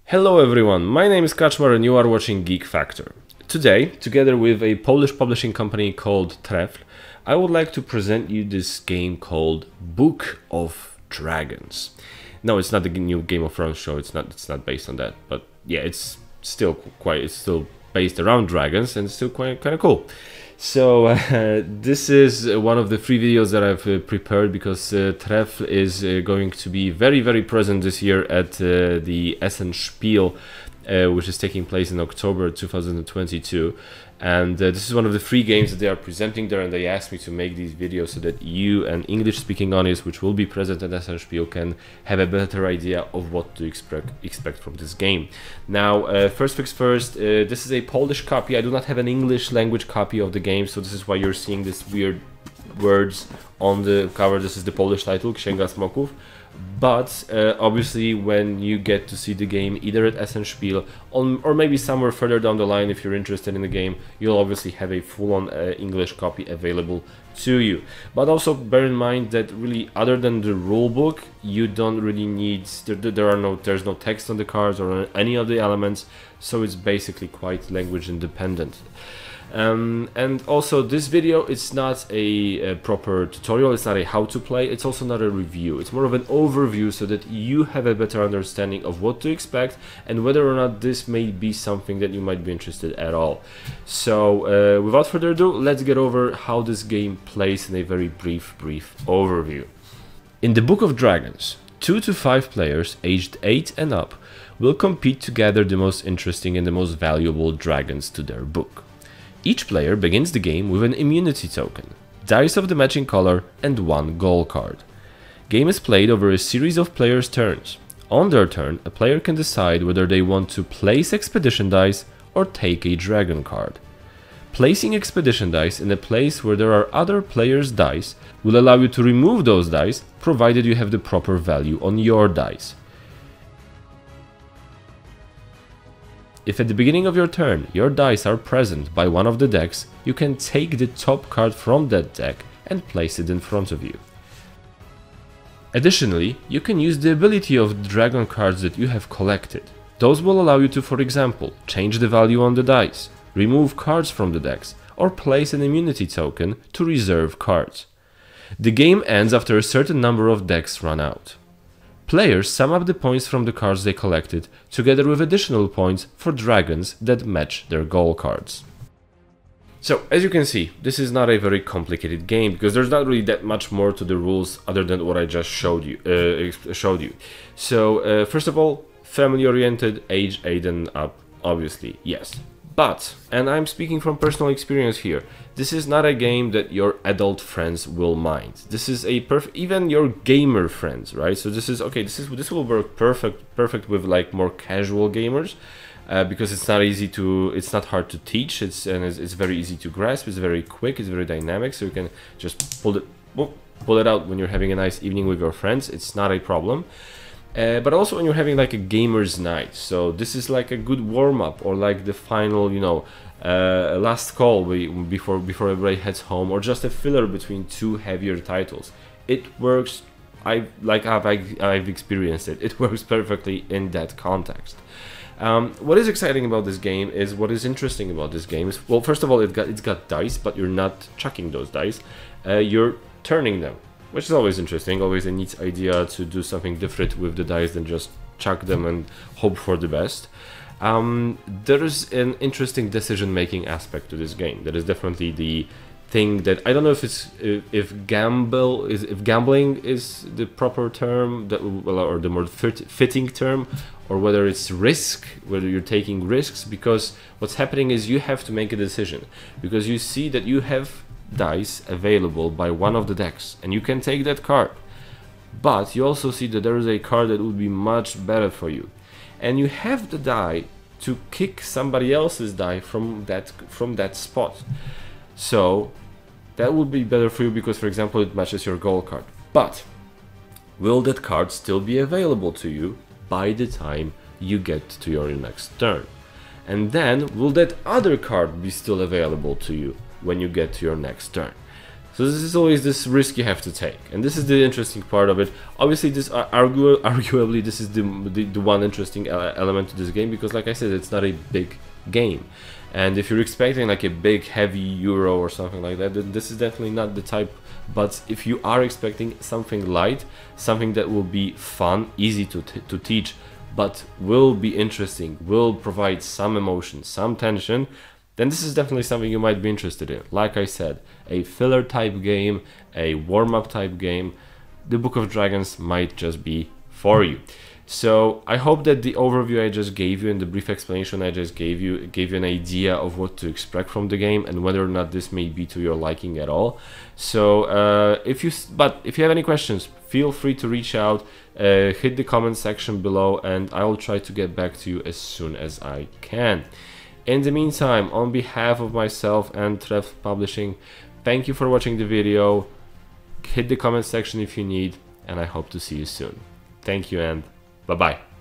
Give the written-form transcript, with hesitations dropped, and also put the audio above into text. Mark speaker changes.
Speaker 1: Hello everyone, my name is Kaczmar and you are watching Geek Factor. Today, together with a Polish publishing company called Trefl, I would like to present you this game called Book of Dragons. No, it's not the new Game of Thrones show, it's not based on that, but yeah, it's still based around dragons and it's still kind of cool. So this is one of the 3 videos that I've prepared because Trefl is going to be very present this year at the Essen Spiel, which is taking place in October 2022. And this is one of the 3 games that they are presenting there, and they asked me to make these videos so that you, an English-speaking audience which will be present at Essen Spiel, can have a better idea of what to expect from this game. Now, first things first, this is a Polish copy. I do not have an English language copy of the game, so this is why you're seeing these weird words on the cover. This is the Polish title, Księga Smoków. But obviously when you get to see the game either at Essen Spiel or maybe somewhere further down the line, if you're interested in the game, you'll obviously have a full-on English copy available to you. But also bear in mind that really, other than the rulebook, you don't really need, there's no text on the cards or on any of the elements, so it's basically quite language independent. And also this video, it's not a proper tutorial, it's not a how to play, it's also not a review, it's more of an overview so that you have a better understanding of what to expect and whether or not this may be something that you might be interested at all. So without further ado, let's get over how this game plays in a very brief overview. In the Book of Dragons, 2 to 5 players aged 8 and up will compete to gather the most interesting and the most valuable dragons to their book. Each player begins the game with an immunity token, dice of the matching color, and 1 goal card. Game is played over a series of players' turns. On their turn, a player can decide whether they want to place expedition dice or take a dragon card. Placing expedition dice in a place where there are other players' dice will allow you to remove those dice, provided you have the proper value on your dice. If at the beginning of your turn your dice are present by one of the decks, you can take the top card from that deck and place it in front of you. Additionally, you can use the ability of the dragon cards that you have collected. Those will allow you to, for example, change the value on the dice, remove cards from the decks, or place an immunity token to reserve cards. The game ends after a certain number of decks run out. Players sum up the points from the cards they collected, together with additional points for dragons that match their goal cards. So, as you can see, this is not a very complicated game, because there's not really that much more to the rules other than what I just showed you. So, first of all, family-oriented, age 8 and up, obviously, yes. But, and I'm speaking from personal experience here, this is not a game that your adult friends will mind. This is a even your gamer friends, right? So this is okay. This will work perfect with like more casual gamers, because it's not hard to teach. It's very easy to grasp. It's very quick. It's very dynamic. So you can just pull it out when you're having a nice evening with your friends. It's not a problem. But also when you're having like a gamer's night, so this is like a good warm-up or like the final, last call before everybody heads home, or just a filler between 2 heavier titles. It works. I've experienced it. It works perfectly in that context. What is exciting about this game is what is interesting about this game is, well, first of all, it's got dice, but you're not chucking those dice. You're turning them, which is always interesting, always a neat idea to do something different with the dice than just chuck them and hope for the best. There is an interesting decision-making aspect to this game. That is definitely the thing that I don't know if gambling is the proper term, or the more fitting term, or whether it's risk, whether you're taking risks, because what's happening is you have to make a decision because you see that you have dice available by one of the decks and you can take that card, but you also see that there is a card that would be much better for you, and you have the die to kick somebody else's die from that spot. So that would be better for you because, for example, it matches your goal card, but will that card still be available to you by the time you get to your next turn? And then will that other card be still available to you when you get to your next turn? So this is always this risk you have to take, and this is the interesting part of it. Obviously, this arguably this is the one interesting element to this game, because like I said, it's not a big game, and if you're expecting like a big heavy Euro or something like that, then this is definitely not the type. But if you are expecting something light, something that will be fun, easy to teach, but will be interesting, will provide some emotion, some tension, then this is definitely something you might be interested in. Like I said, a filler type game, a warm-up type game, the Book of Dragons might just be for you. So I hope that the overview I just gave you and the brief explanation I just gave you an idea of what to expect from the game and whether or not this may be to your liking at all. So if you have any questions, feel free to reach out, hit the comment section below, and I will try to get back to you as soon as I can. In the meantime, on behalf of myself and Trev Publishing, thank you for watching the video. Hit the comment section if you need, and I hope to see you soon. Thank you and bye-bye.